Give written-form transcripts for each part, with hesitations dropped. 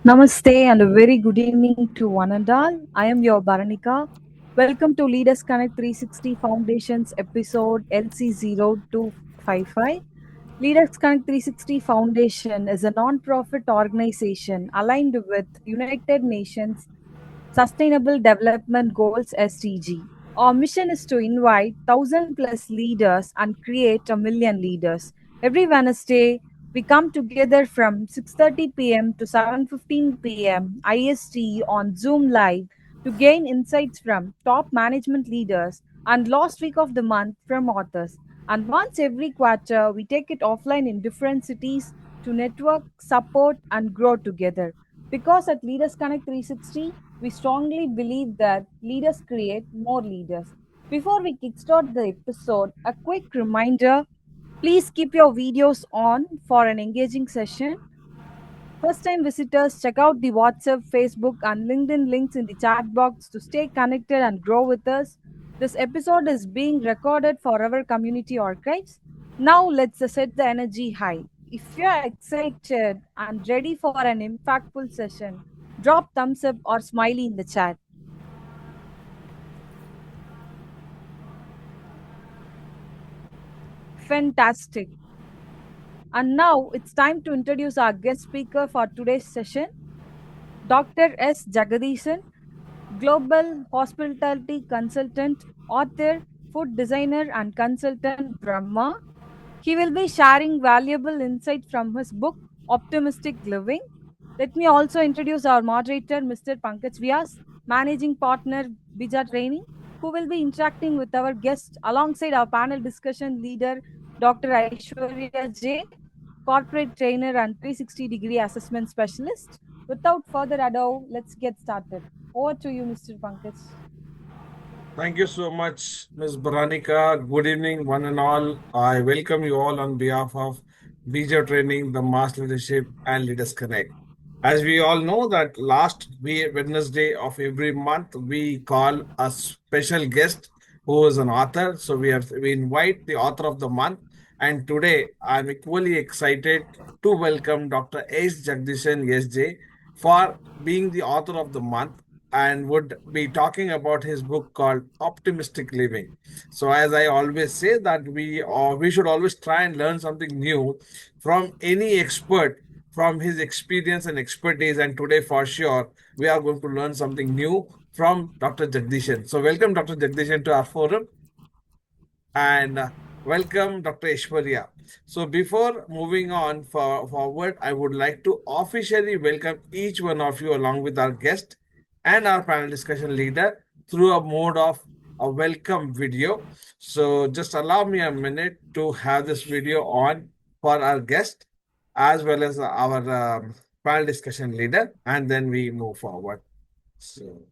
Namaste and a very good evening to one and all. I am your Baranika. Welcome to Leaders Connect 360 Foundation's episode LC0255. Leaders Connect 360 Foundation is a non-profit organization aligned with United Nations Sustainable Development Goals (SDG). Our mission is to invite 1,000 plus leaders and create a million leaders. Every Wednesday, we come together from 6:30 p.m. to 7:15 p.m. IST on Zoom Live to gain insights from top management leaders and last week of the month from authors. And once every quarter, we take it offline in different cities to network, support, and grow together. Because at Leaders Connect 360, we strongly believe that leaders create more leaders. Before we kickstart the episode, a quick reminder, please keep your videos on for an engaging session. First time visitors, check out the WhatsApp, Facebook, and LinkedIn links in the chat box to stay connected and grow with us. This episode is being recorded for our community archives. Now, let's set the energy high. If you're excited and ready for an impactful session, drop thumbs up or smiley in the chat. Fantastic. And now it's time to introduce our guest speaker for today's session, Dr. S. Jagadeessan, global hospitality consultant, author, food designer, and consultant Brahma. He will be sharing valuable insights from his book, Optimistic Living. Let me also introduce our moderator, Mr. Pankaj Vyas, managing partner, BIJA Training, who will be interacting with our guests alongside our panel discussion leader, Dr. Ishwarya J, corporate trainer and 360-degree assessment specialist. Without further ado, let's get started. Over to you, Mr. Pankaj. Thank you so much, Ms. Baranika. Good evening, one and all. I welcome you all on behalf of BIJA Training, the Mass Leadership and Leaders Connect. As we all know that Wednesday of every month, we call a special guest who is an author. So we invite the author of the month. And today, I'm equally excited to welcome Dr. S. Jagdeessan, YesJ, for being the author of the month and would be talking about his book called Optimistic Living. So, as I always say, that we should always try and learn something new from any expert, from his experience and expertise. And today, for sure, we are going to learn something new from Dr. Jagdeeshan. So, welcome, Dr. Jagdeeshan, to our forum, and welcome, Dr. Ishwarya. So, before moving on forward, I would like to officially welcome each one of you along with our guest and our panel discussion leader through a mode of a welcome video. So, just allow me a minute to have this video on for our guest as well as our panel discussion leader, and then we move forward. So.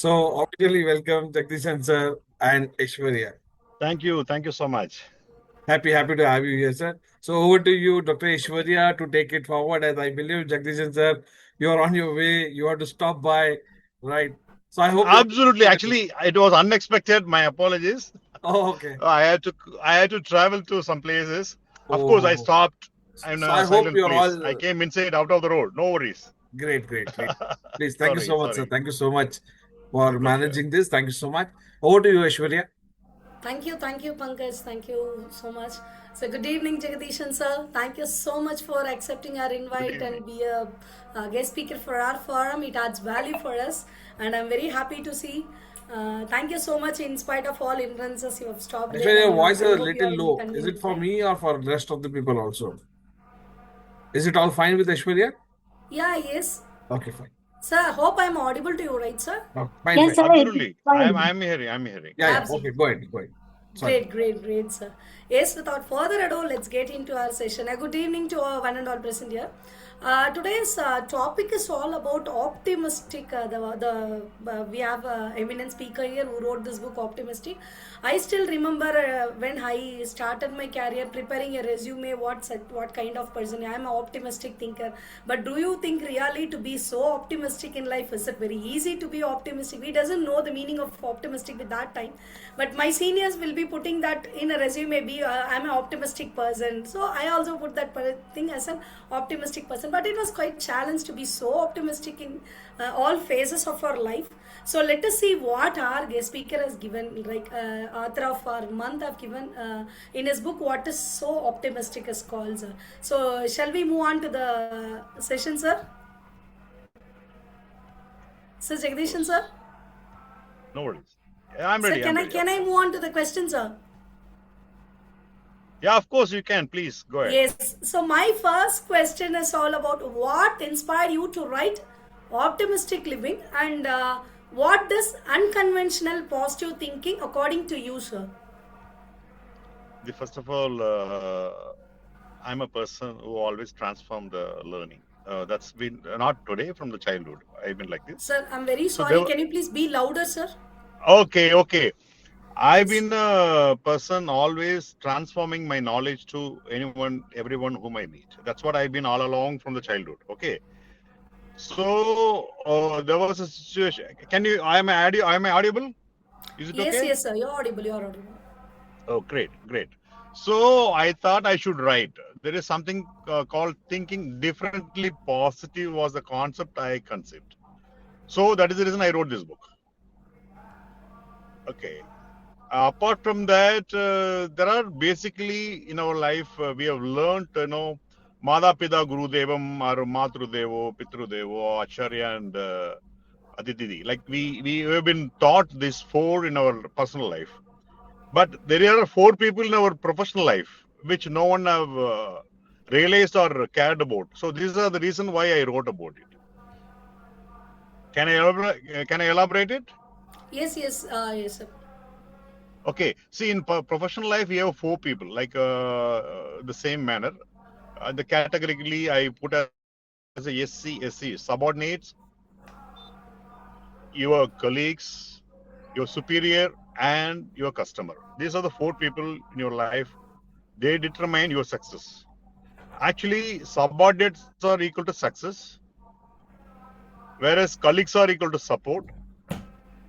So, officially welcome Jagadeessan sir and Ishwarya. Thank you so much. Happy to have you here, sir. So, over to you, Dr. Ishwarya, to take it forward. As I believe, Jagadeessan sir, you are on your way. You have to stop by, right? So, I hope you. Absolutely. Actually, it was unexpected. My apologies. Oh, okay. I had to travel to some places. Of course, I Oh, stopped in so a I hope silent you're place. I all came inside out of the road. No worries. great. Please, thank you so much, sir. Sorry. Thank you so much for My pleasure. managing this. Thank you so much. Over to you, Ishwarya. Thank you, Pankaj. Thank you so much. So, good evening, Jagadeessan sir. Thank you so much for accepting our Good invite evening. and be a guest speaker for our forum. It adds value for us, and I'm very happy to see. Thank you so much. In spite of all hindrances, you have stopped there, Ishwarya, your and voice is I a hope you little are in low. Is it convenient for time. me or for the rest of the people also? Is it all fine with Ishwarya? Yeah, yes, Okay, fine. sir. I hope I'm audible to you, right, sir? Oh, fine, Yes, fine. sir, it's Absolutely. fine. I'm hearing. Yeah. Okay, Absolutely. go ahead. Sorry. Great, sir. Yes, without further ado, let's get into our session. A good evening to our one and all present here. Today's topic is all about optimistic. We have eminent speaker here who wrote this book, Optimistic. I still remember when I started my career preparing a resume. What kind of person I am? An optimistic thinker. But do you think really to be so optimistic in life, is it very easy to be optimistic? We doesn't know the meaning of optimistic with that time, but my seniors will be putting that in a resume. I'm an optimistic person, so I also put that thing as an optimistic person. But it was quite challenge to be so optimistic in all phases of our life. So let us see what our guest speaker has given, like author of our month have given in his book, what is so optimistic is called, sir. So shall we move on to the session, sir? Sir Of Jagadeeshan, course. sir? No worries. I'm Sir, ready. I'm ready. Of can I move course. on to the question, sir? Yeah, of course you can. Please go ahead. Yes. So my first question is all about what inspired you to write optimistic living, and what is unconventional positive thinking according to you, sir? First of all, I'm a person who always transformed learning. That's been not today, from the childhood. I've been like this. Sir, I'm very So there sorry. were, Can you please be louder, sir? okay. I've Yes. been a person always transforming my knowledge to everyone whom I meet. That's what I've been all along from the childhood. Okay. So there was a situation. Can you? Am I audible? Is it okay? Yes, sir. You're audible. You're audible. Oh, great. So I thought I should write. There is something called thinking differently positive was the concept I conceived. So that is the reason I wrote this book. Okay. Apart from that, there are basically in our life we have learned, Mada Pida Guru Devam or Matru Devo, Pitru Devo, Acharya and Aditidi. Like we have been taught these four in our personal life. But there are four people in our professional life which no one have realized or cared about. So these are the reason why I wrote about it. Can I elaborate it? Yes, sir. Okay. See, in professional life, we have four people, like the same manner. The categorically I put as a SC, subordinates, your colleagues, your superior, and your customer. These are the four people in your life. They determine your success. Actually, subordinates are equal to success, whereas colleagues are equal to support,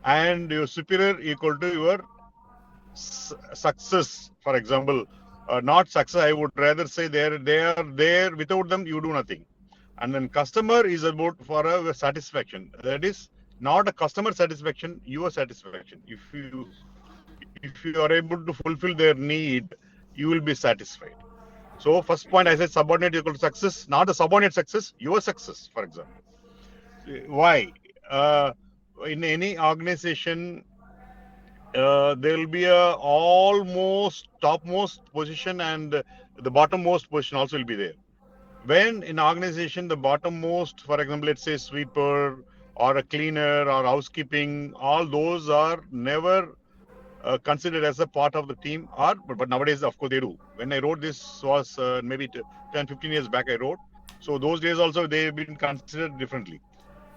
and your superior equal to your success. For example, not success. I would rather say they are there. Without them, you do nothing. And then customer is about for a satisfaction. That is not a customer satisfaction, your satisfaction. If you are able to fulfill their need, you will be satisfied. So first point I said subordinate equal to success, not the subordinate success, your success, for example. Why? In any organization, there will be a almost topmost position and the bottommost position also will be there. When in organization, the bottommost, for example, let's say sweeper or a cleaner or housekeeping, all those are never considered as a part of the team, but nowadays of course they do. When I wrote this was maybe 10-15 years back I wrote, so those days also they've been considered differently.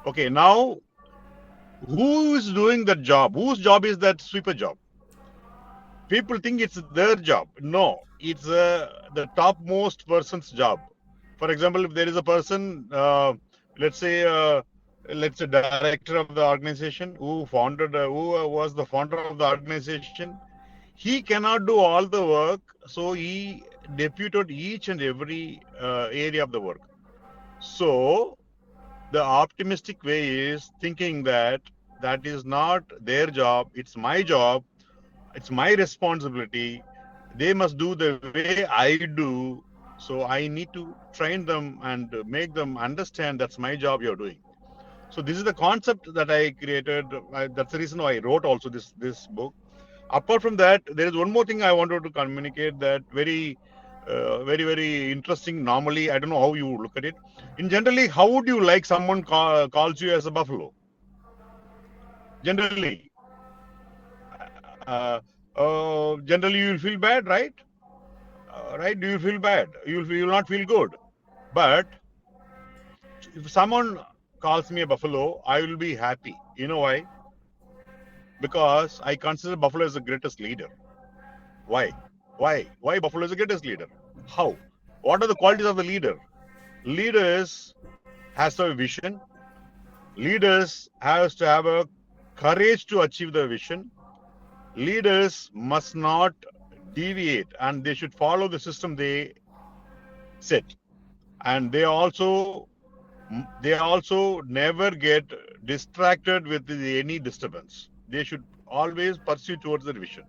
Okay, now Who is doing that job? Whose job is that sweeper job? People think it's their job. No, it's the topmost person's job. For example, if there is a person, let's say, director of the organization who was the founder of the organization, he cannot do all the work, so he deputed each and every area of the work. So the optimistic way is thinking that that is not their job, it's my job, it's my responsibility. They must do the way I do. So I need to train them and make them understand that's my job you're doing. So this is the concept that I created. That's the reason why I wrote also this book. Apart from that, there is one more thing I wanted to communicate that very interesting. Normally, I don't know how you look at it. In generally, how would you like someone calls you as a buffalo? Generally, generally you will feel bad, right? Right? Do you feel bad? You will not feel good. But if someone calls me a buffalo, I will be happy. You know why? Because I consider buffalo as the greatest leader. Why? Why buffalo is the greatest leader? How? What are the qualities of the leader? Leaders has to have a vision. Leaders has to have a courage to achieve the vision. Leaders must not deviate and they should follow the system they set. And they also never get distracted with any disturbance. They should always pursue towards their vision.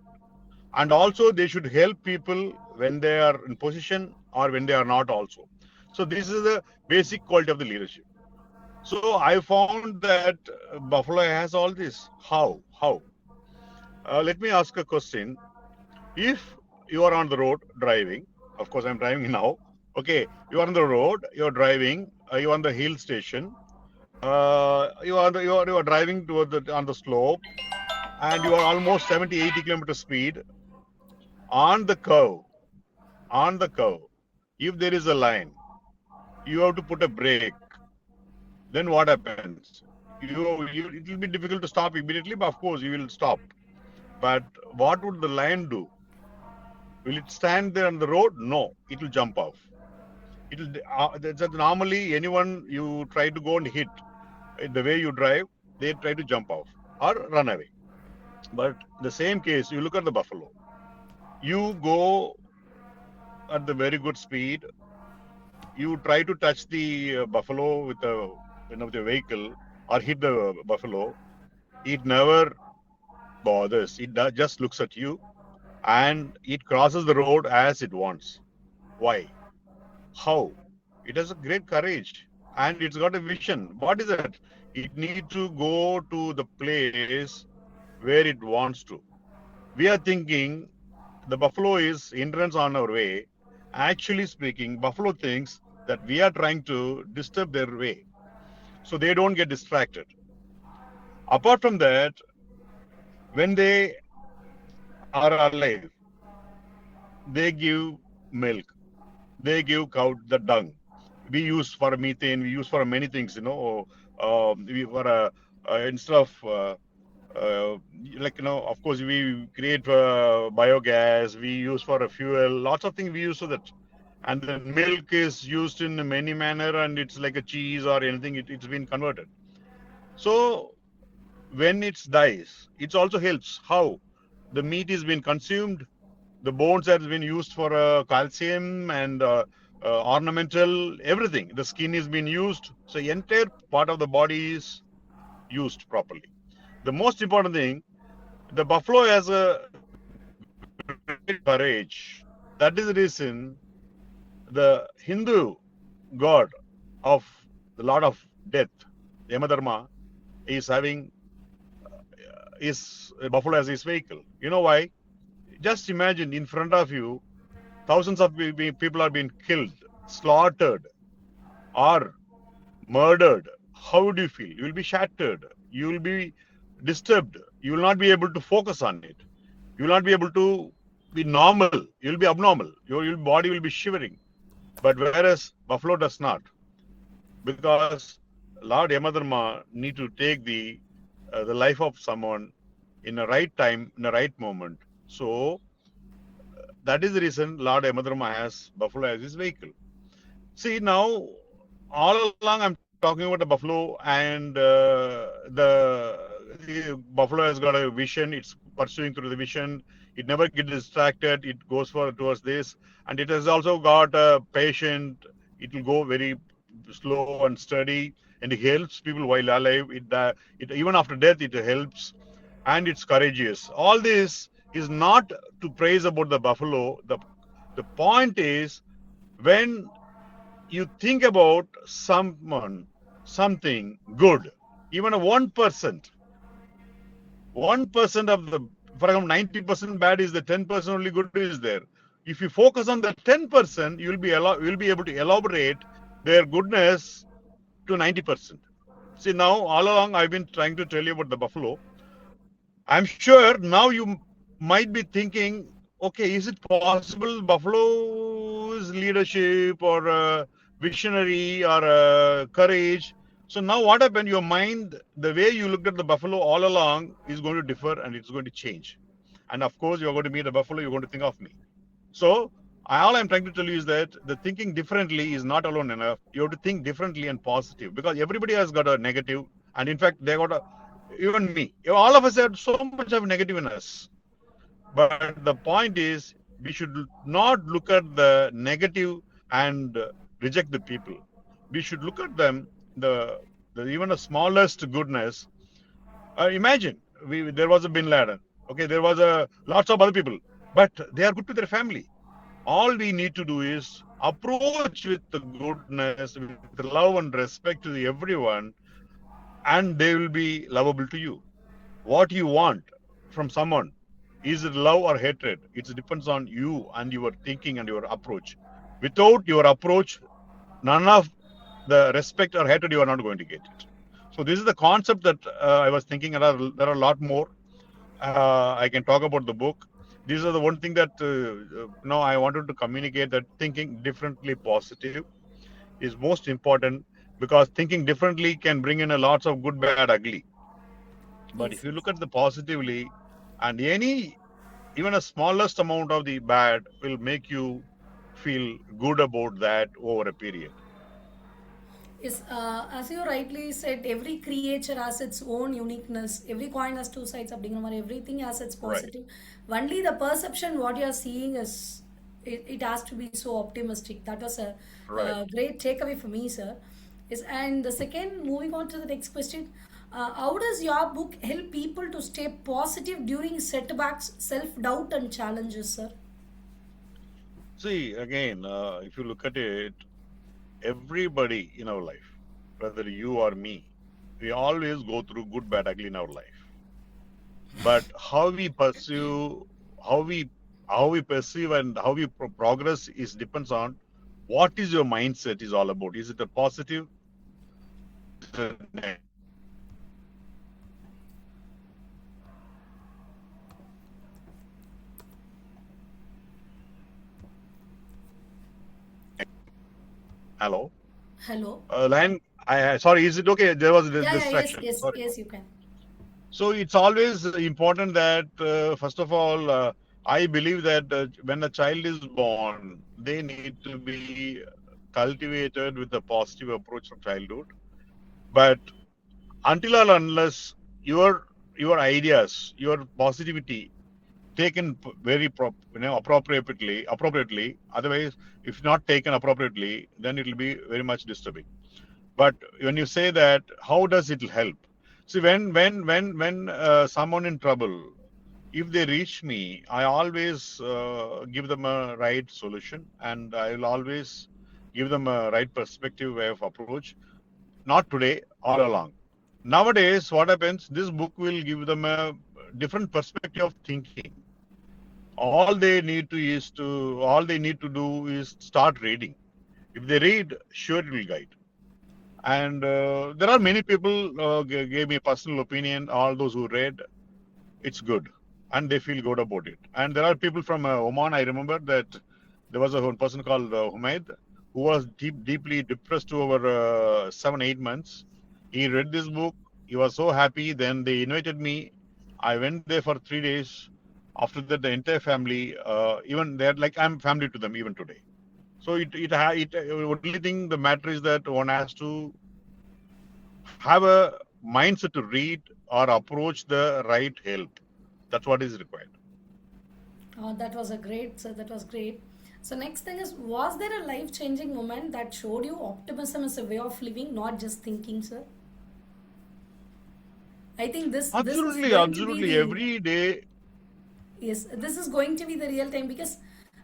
And also they should help people when they are in position or when they are not also. So this is the basic quality of the leadership. So I found that Buffalo has all this. How? Let me ask a question. If you are on the road driving, of course I'm driving now. Okay, you are on the road, you're driving, you're on the hill station, you are driving toward on the slope, and you are almost 70-80 kilometer speed on the curve. If there is a line, you have to put a brake. Then what happens? It will be difficult to stop immediately, but of course you will stop. But what would the line do? Will it stand there on the road? No, it will jump off. It will. Normally, anyone you try to go and hit, the way you drive, they try to jump off or run away. But the same case, you look at the buffalo. You go at the very good speed. You try to touch the buffalo with the vehicle or hit the buffalo. It never bothers. It just looks at you and it crosses the road as it wants. Why? How? It has a great courage and it's got a vision. What is that? It needs to go to the place where it wants to. We are thinking the buffalo is hindrance on our way. Actually speaking, buffalo thinks that we are trying to disturb their way, so they don't get distracted. Apart from that, when they are alive, they give milk, they give cow the dung. We use for methane, we use for many things, instead of of course we create biogas, we use for a fuel, lots of things we use for that. And the milk is used in many manner and it's like a cheese or anything, it's been converted. So when it dies, it also helps. How? The meat is being consumed, the bones has been used for calcium and ornamental, everything. The skin is being used. So the entire part of the body is used properly. The most important thing, the buffalo has a great courage. That is the reason the Hindu god of the Lord of Death, Yamadharma, is having his buffalo as his vehicle. You know why? Just imagine in front of you, thousands of people are being killed, slaughtered, or murdered. How do you feel? You will be shattered. You will be disturbed. You will not be able to focus on it. You will not be able to be normal. You will be abnormal. Your body will be shivering. But whereas buffalo does not, because Lord Yamadharma need to take the the life of someone in the right time, in the right moment. So that is the reason Lord Yamadharma has buffalo as his vehicle. See, now all along I'm talking about the buffalo, and the buffalo has got a vision. It's pursuing through the vision. It never gets distracted. It goes towards this, and it has also got a patient. It will go very slow and steady, and it helps people while alive. It even after death it helps, and it's courageous. All this is not to praise about the buffalo. The point is, when you think about someone, something good, even a 1%, 1% of the, for example, 90% bad is the 10% only good is there. If you focus on the 10%, you'll be able to elaborate their goodness to 90%. See, now all along I've been trying to tell you about the buffalo. I'm sure now you might be thinking, okay, is it possible buffalo's leadership or visionary or courage? So now what happened? Your mind, the way you looked at the buffalo all along is going to differ, and it's going to change. And of course, you're going to meet a buffalo, you're going to think of me. So all I'm trying to tell you is that the thinking differently is not alone enough. You have to think differently and positive, because everybody has got a negative, and in fact, they got a, even me, all of us have so much of negative in us. But the point is, we should not look at the negative and reject the people. We should look at them, the even the smallest goodness. Imagine there was a Bin Laden. Okay, there was lots of other people, but they are good to their family. All we need to do is approach with the goodness, with love and respect to everyone, and they will be lovable to you. What you want from someone, is it love or hatred? It depends on you and your thinking and your approach. Without your approach, none of the respect or hatred, you are not going to get it. So this is the concept that I was thinking. There are a lot more. I can talk about the book. These are the one thing that now I wanted to communicate, that thinking differently positive is most important, because thinking differently can bring in a lots of good, bad, ugly. But Yes. if you look at the positively, and even a smallest amount of the bad will make you feel good about that over a period. Yes, as you rightly said, every creature has its own uniqueness. Every coin has two sides. Everything has its Right. positive. Only the perception, what you are seeing is, it has to be so optimistic. That was a Right. great takeaway for me, sir. Yes, and the second, moving on to the next question, how does your book help people to stay positive during setbacks, self-doubt, and challenges, sir? See, again, if you look at it, everybody in our life, whether you or me, we always go through good, bad, ugly in our life. But how we pursue, how we perceive, and how we progress is depends on what is your mindset is all about. Is it a positive? Is it a negative? Hello, Hello. line. Sorry, is it okay? There was a Yeah, yeah, yes, distraction. yes, Sorry. yes, you can. So it's always important that, first of all, I believe that when a child is born, they need to be cultivated with a positive approach from childhood. But until or unless your ideas, your positivity taken very appropriately, otherwise, if not taken appropriately, then it will be very much disturbing. But when you say that, how does it help? See, when someone in trouble, if they reach me, I always give them a right solution, and I will always give them a right perspective way of approach. Not today, all along. Nowadays, what happens? This book will give them a different perspective of thinking. All they need to do is start reading. If they read, sure it will guide. And there are many people gave me personal opinion. All those who read, it's good, and they feel good about it. And there are people from Oman. I remember that there was a one person called Humaid, who was deeply depressed over 7-8 months. He read this book, He was so happy. Then they invited me. I went there for 3 days. After that, the entire family, even they're like I'm family to them even today. So only thing the matter is that one has to have a mindset to read or approach the right help. That's what is required. That was a great, sir. That was great. So next thing is, was there a life-changing moment that showed you optimism is a way of living, not just thinking, sir? I think this is Absolutely, going to be absolutely. the Every day. yes, this is going to be the real time because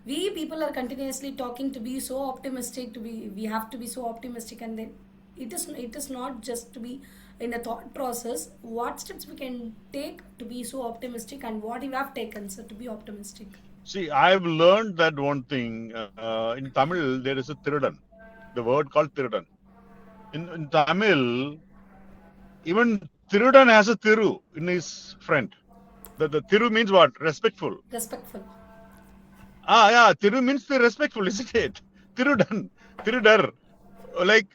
we people are continuously talking to be so optimistic to be we have to be so optimistic and then it is not just to be in a thought process. What steps we can take to be so optimistic and what you have taken sir to be optimistic? See, I've learned that one thing. In Tamil, there is a Thirudan. The word called Thirudan. In Tamil, even Thirudan has a Thiru in his friend. The Thiru means what? Respectful. Respectful. Yeah, Thiru means the respectful, isn't it? Thirudan, Thirudar. Like,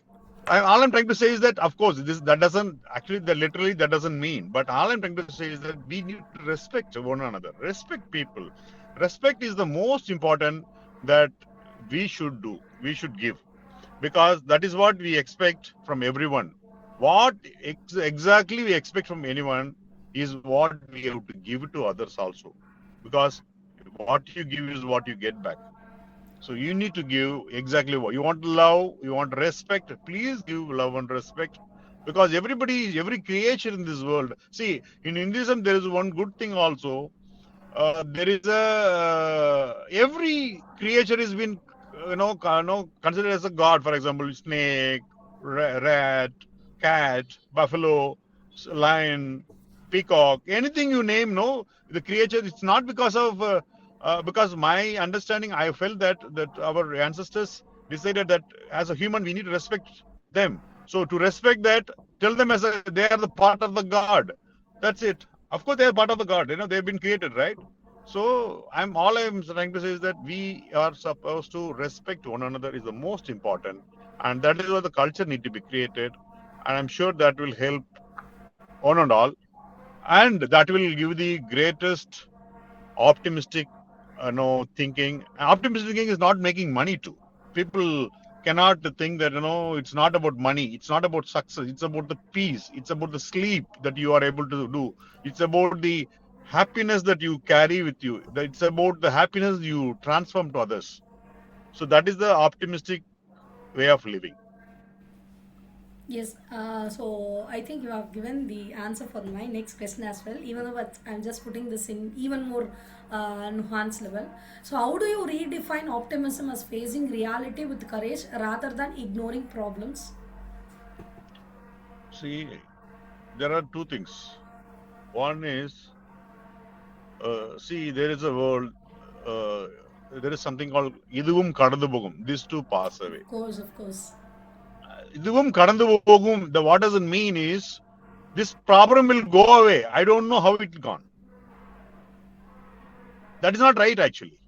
all I'm trying to say is that, of course, that doesn't actually literally that doesn't mean. But all I'm trying to say is that we need to respect one another, respect people. Respect is the most important that we should do. We should give because that is what we expect from everyone. What exactly we expect from anyone is what we have to give to others also, because what you give is what you get back. So you need to give exactly what you want. Love, you want respect. Please give love and respect, because every creature in this world. See, in Hinduism, there is one good thing also. There is every creature is been considered as a god. For example, snake, rat, cat, buffalo, lion, peacock, anything you name. No, the creature. It's not because my understanding, I felt that our ancestors decided that as a human we need to respect them. So to respect that, tell them they are the part of the god. That's it. Of course, they are part of the god. They've been created, right? So I'm trying to say is that we are supposed to respect one another is the most important, and that is why the culture need to be created, and I'm sure that will help one and all, and that will give the greatest optimistic thinking. Optimistic thinking is not making money too. People cannot think that it's not about money, it's not about success, it's about the peace, it's about the sleep that you are able to do, it's about the happiness that you carry with you, it's about the happiness you transform to others. So that is the optimistic way of living. Yes, so I think you have given the answer for my next question as well, even though I'm just putting this in even more nuanced level. So, how do you redefine optimism as facing reality with courage rather than ignoring problems? See, there are two things. One is, see, there is a world, there is something called Iduvum Kadadu Pogum. These two pass away. Of course. Iduvum Kadadu Pogum, what does it mean is, this problem will go away. I don't know how it's gone. That is not right, actually.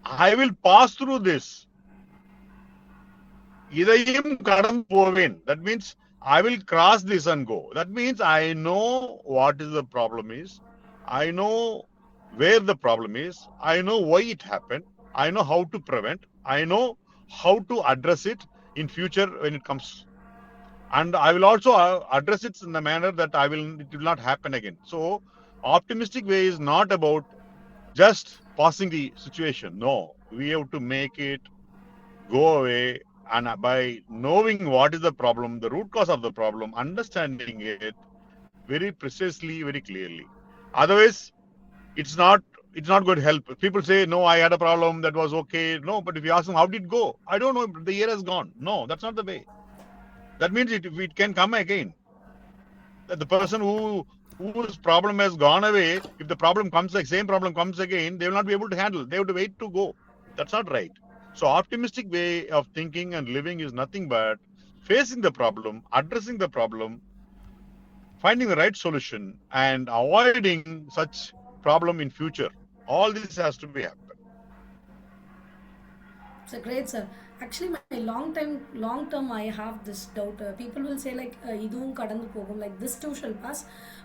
I will pass through this. Idayum Kadam Povin. That means I will cross this and go. That means I know what is the problem is. I know where the problem is. I know why it happened. I know how to prevent. I know how to address it in future when it comes. And I will also address it in a manner that it will not happen again. So optimistic way is not about just passing the situation. No, we have to make it go away, and by knowing what is the problem, the root cause of the problem, understanding it very precisely, very clearly. Otherwise, it's not going to help. People say, no, I had a problem, that was okay. No, but if you ask them, how did it go? I don't know, the year has gone. No, that's not the way. That means it can come again. The person whose problem has gone away, if the problem comes, like same problem comes again, they will not be able to handle. They have to wait to go. That's not right. So optimistic way of thinking and living is nothing but facing the problem, addressing the problem, finding the right solution, and avoiding such problem in future. All this has to be happen. So great, sir. Actually, my long term, I have this doubt. People will say like, "Idum kadandu pogum," like this too shall pass.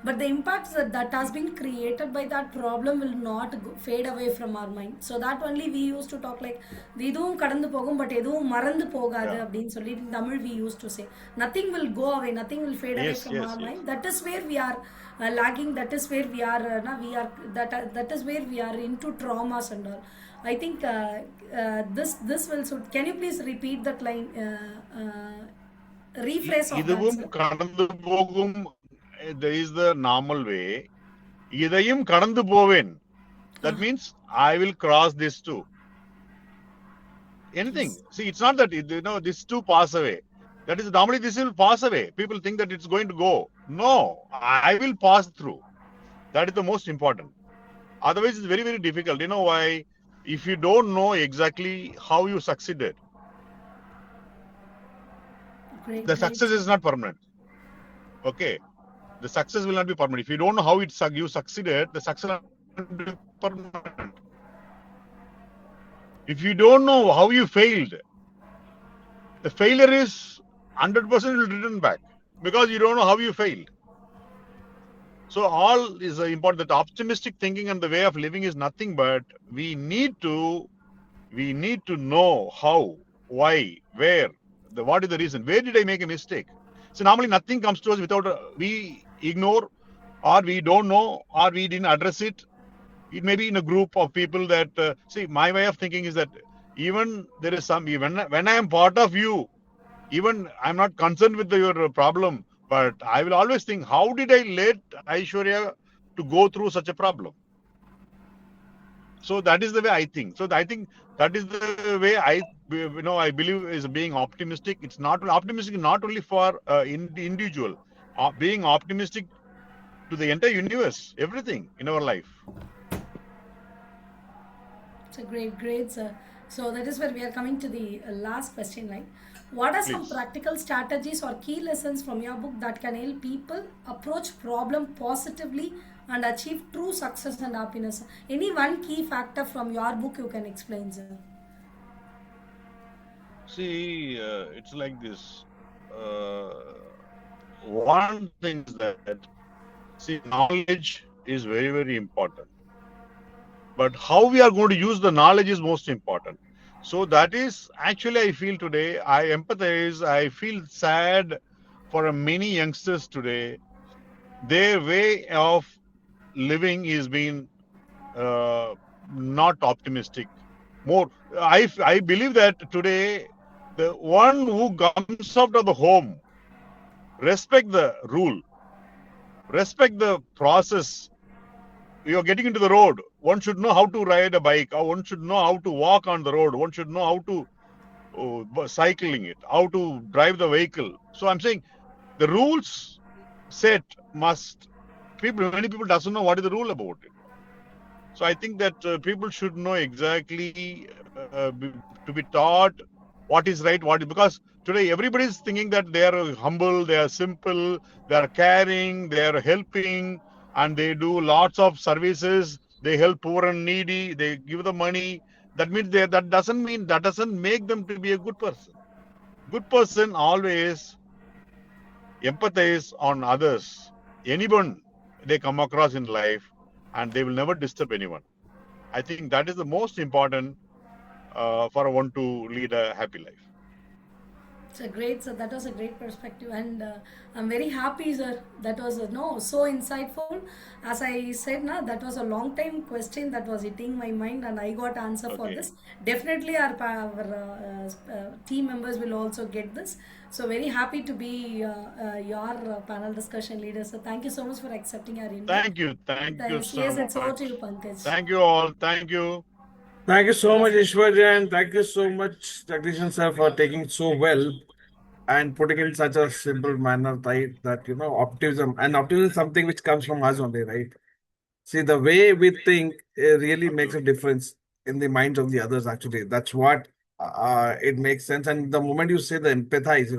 But the impact that has been created by that problem will not fade away from our mind. So that only we used to talk like, "Idum kadandu pogum," but edum marandu pogadu Yeah. அப்படின்னு சொல்லி in Tamil we used to say. Nothing will go away. Nothing will fade away Yes, from yes, our yes. mind. That is where we are lagging. That is where we are. We are that is where we are into traumas and all. I think this will suit. Can you please repeat that line? Rephrase of that, இதுவும் sir. கடந்து போகும். There is the normal way. இதையும் கடந்து போவேன். That means I will cross this too. Anything. Yes. See, it's not that this too pass away. That is normally this will pass away. People think that it's going to go. No, I will pass through. That is the most important. Otherwise, it's very, very difficult. You know why? If you don't know exactly how you succeeded, Great, the great. success is not permanent. Okay, the success will not be permanent. If you don't know how you succeeded, the success will not be permanent. If you don't know how you failed, the failure is 100% will return back because you don't know how you failed. So all is important. That optimistic thinking and the way of living is nothing but we need to know how, why, where, what is the reason. Where did I make a mistake? So normally nothing comes to us without we ignore, or we don't know, or we didn't address it. It may be in a group of people that see. My way of thinking is that even there is some when I am part of you, even I'm not concerned with your problem, but I will always think, how did I let Ishwarya to go through such a problem? So that is the way I think. So I think that is the way I believe is being optimistic. It's not optimistic not only for individual, being optimistic to the entire universe, everything in our life. It's a great, sir. So that is where we are coming to the last question, right? What are some Please. practical strategies or key lessons from your book that can help people approach problem positively and achieve true success and happiness? Any one key factor from your book you can explain, sir? See, it's like this. One thing is that, see, knowledge is very, very important. But how we are going to use the knowledge is most important. So that is actually, I feel today, I empathize, I feel sad for many youngsters today. Their way of living is being not optimistic. More, I believe that today, the one who comes out of the home, respect the rule, respect the process. You're getting into the road, one should know how to ride a bike, or one should know how to walk on the road, one should know how to cycling it, how to drive the vehicle. So I'm saying the rules set must, many people doesn't know what is the rule about it. So I think that people should know exactly to be taught what is right, because today everybody is thinking that they are humble, they are simple, they are caring, they are helping, and they do lots of services. They help poor and needy. They give the money. That means that doesn't make them to be a good person. Good person always empathize on others, anyone they come across in life, and they will never disturb anyone. I think that is the most important for one to lead a happy life. So that was a great perspective, and I'm very happy, sir. That was so insightful. As I said, that was a long time question that was hitting my mind, and I got answer for Okay. this. Definitely, our team members will also get this. So very happy to be your panel discussion leader. So thank you so much for accepting our invite. Thank you. Thank you so Yes, much. it's over to you, Pankaj. Thank you all. Thank you. Thank you so much, Ishwarya, and thank you so much, Jagadeessan sir, for taking it so well and putting it in such a simple manner, right? That optimism is something which comes from us only, right? See, the way we think really makes a difference in the minds of the others. Actually, that's what it makes sense. And the moment you say the empathize,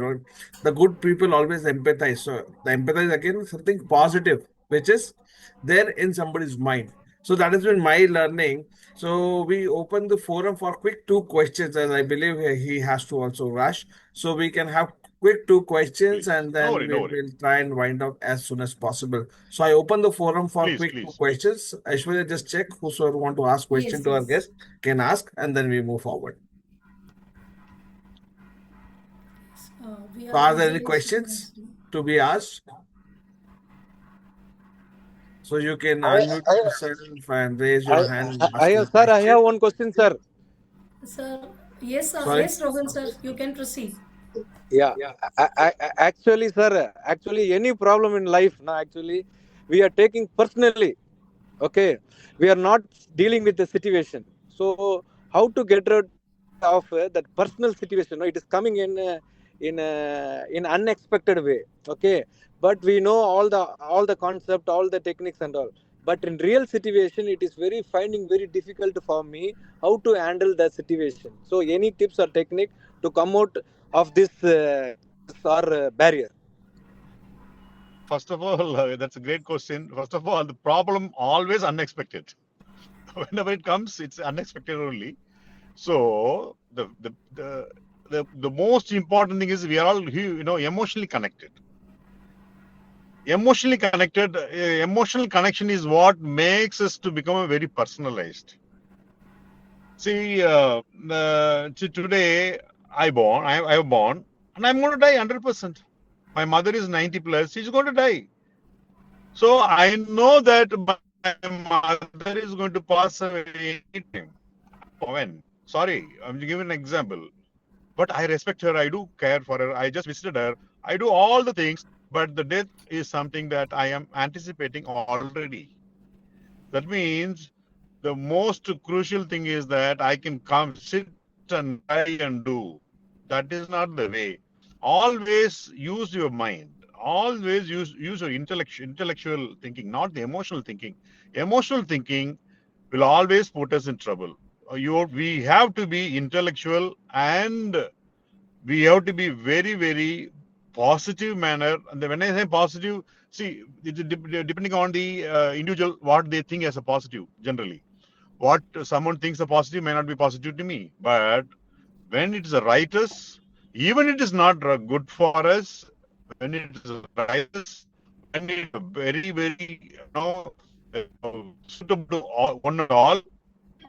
the good people always empathize. So the empathize again is something positive, which is there in somebody's mind. So that has been my learning. So we open the forum for quick two questions, as I believe he has to also rush. So we can have quick two questions, Please. and No then worry, no we worry. will try and wind up as soon as possible. So I open the forum for Please, quick two please. questions. Ishwarya, just check whosoever want to ask question Yes, to our yes. guest can ask, and then we move forward. We So are are there any using questions Shri. to be asked? So you can I, unmute I, yourself and raise I, your hand and I ask your sir, I question. have one question, sir. Sir, yes, Sorry. yes, Rohan sir, you can proceed. Yeah, actually, sir, actually, any problem in life, now actually, we are taking personally. Okay, we are not dealing with the situation. So, how to get rid of that personal situation? No, it is coming in unexpected way. Okay, but we know all the concept, all the techniques and all. But in real situation, it is very finding very difficult for me how to handle the situation. So, any tips or technique to come out of this or barrier? First of all, that's a great question. First of all, the problem always unexpected. Whenever it comes, it's unexpected only. So the most important thing is we are all emotionally connected. Emotionally connected. Emotional connection is what makes us to become a very personalized. See, today I have born, and I'm going to die 100%. My mother is 90 plus; she's going to die. So I know that my mother is going to pass away anytime. When? Sorry, I'm giving an example. But I respect her. I do care for her. I just visited her. I do all the things. But the death is something that I am anticipating already. That means the most crucial thing is that I can come, sit and try and do. That is not the way. Always use your mind. Always use your intellectual thinking, not the emotional thinking. Emotional thinking will always put us in trouble. We have to be intellectual, and we have to be very, very positive manner. And when I say positive, see, depending on the individual, what they think as a positive generally. What someone thinks a positive may not be positive to me. But when it is a righteous, even it is not good for us, when it is righteous, when it is very, very, suitable to all, one and all, at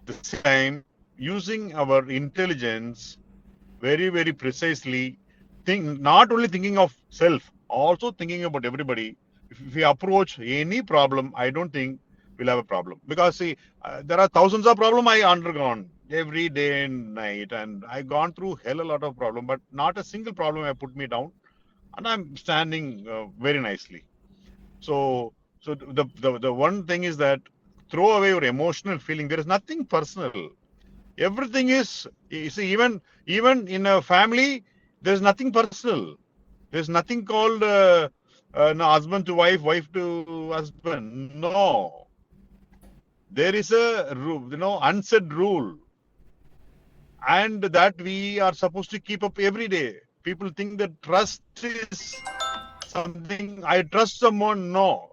the same time, using our intelligence very, very precisely, not only thinking of self, also thinking about everybody. If we approach any problem, I don't think we'll have a problem. Because see, there are thousands of problems I undergone every day and night, and I gone through hell a lot of problem, but not a single problem have put me down, and I'm standing very nicely. So the one thing is that throw away your emotional feeling. There is nothing personal. Everything is, you see, even in a family, there's nothing personal. There's nothing called no, husband to wife, wife to husband. No, there is a unsaid rule, and that we are supposed to keep up every day. People think that trust is something. I trust someone. No,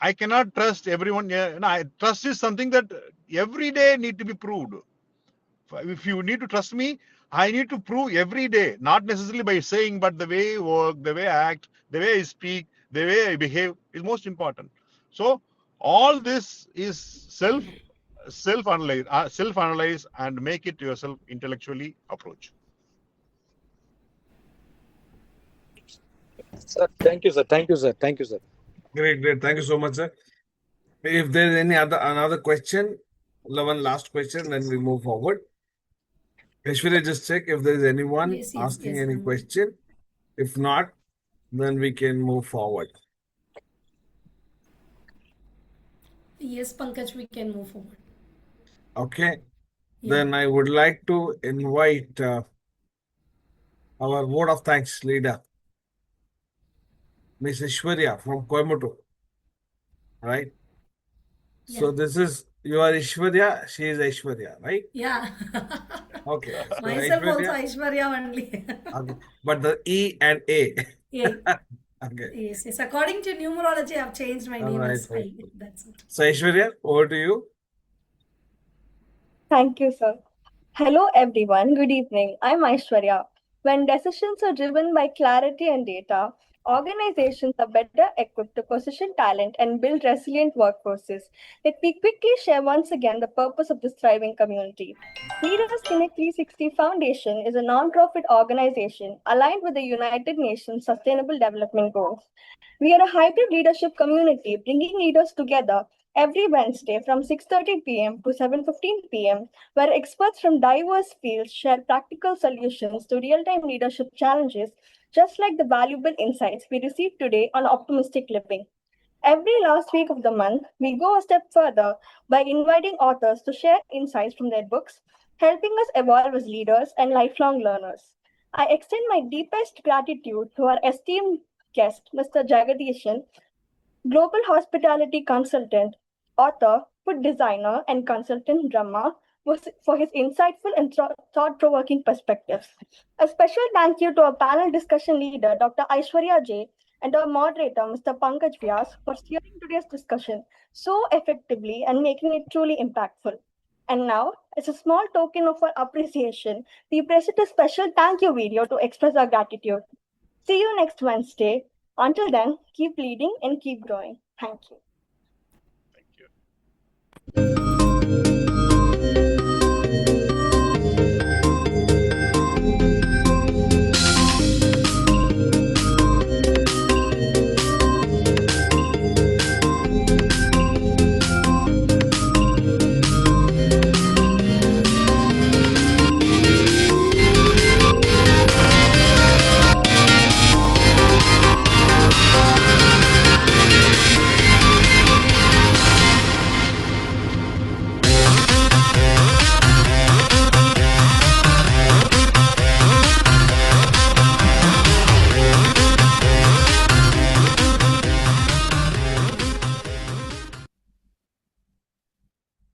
I cannot trust everyone. Yeah, no, trust is something that every day need to be proved. If you need to trust me, I need to prove every day, not necessarily by saying, but the way I work, the way I act, the way I speak, the way I behave is most important. So all this is self-analyze and make it yourself intellectually approach. Sir, thank you, sir. Thank you, sir. Thank you, sir. Great, great. Thank you so much, sir. If there is any another question, one last question, then we move forward. Ishwarya, just check if there is anyone Yes, yes, asking yes. any question. If not, then we can move forward. Yes, Pankaj, we can move forward. Okay. Yeah. Then I would like to invite our vote of thanks leader, Miss Ishwarya from Coimbatore. Right? Yeah. So this is, you are Ishwarya, she is Ishwarya, right? Yeah. Okay. So Myself also Ishwarya, Ishwarya only. okay. But the E and A. Yeah. Okay. Yes, yes. According to numerology, I've changed my All name right. as Right. I. That's it. So Ishwarya, over to you. Thank you, sir. Hello, everyone. Good evening. I'm Ishwarya. When decisions are driven by clarity and data, organizations are better equipped to position talent and build resilient workforces. Let me quickly share once again the purpose of this thriving community. Leaders Connect 360 Foundation is a non-profit organization aligned with the United Nations Sustainable Development Goals. We are a hybrid leadership community bringing leaders together every Wednesday from 6:30 p.m. to 7:15 p.m., where experts from diverse fields share practical solutions to real-time leadership challenges, just like the valuable insights we received today on optimistic living. Every last week of the month, we go a step further by inviting authors to share insights from their books, helping us evolve as leaders and lifelong learners. I extend my deepest gratitude to our esteemed guest, Mr. Jagadeessan, global hospitality consultant, author, food designer, and consultant Brahma, for his insightful and thought provoking perspectives. A special thank you to our panel discussion leader, Dr. Ishwarya J., and our moderator, Mr. Pankaj Vyas, for steering today's discussion so effectively and making it truly impactful. And now, as a small token of our appreciation, we present a special thank you video to express our gratitude. See you next Wednesday. Until then, keep leading and keep growing. Thank you. Thank you.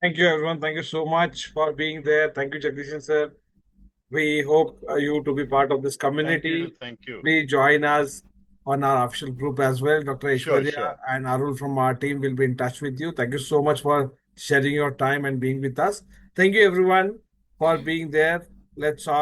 Thank you, everyone. Thank you so much for being there. Thank you, Jagadeessan sir. We hope you to be part of this community. Thank you. Please join us on our official group as well. Dr. Sure, Ishwarya sure. and Arul from our team will be in touch with you. Thank you so much for sharing your time and being with us. Thank you, everyone, for being there. Let's all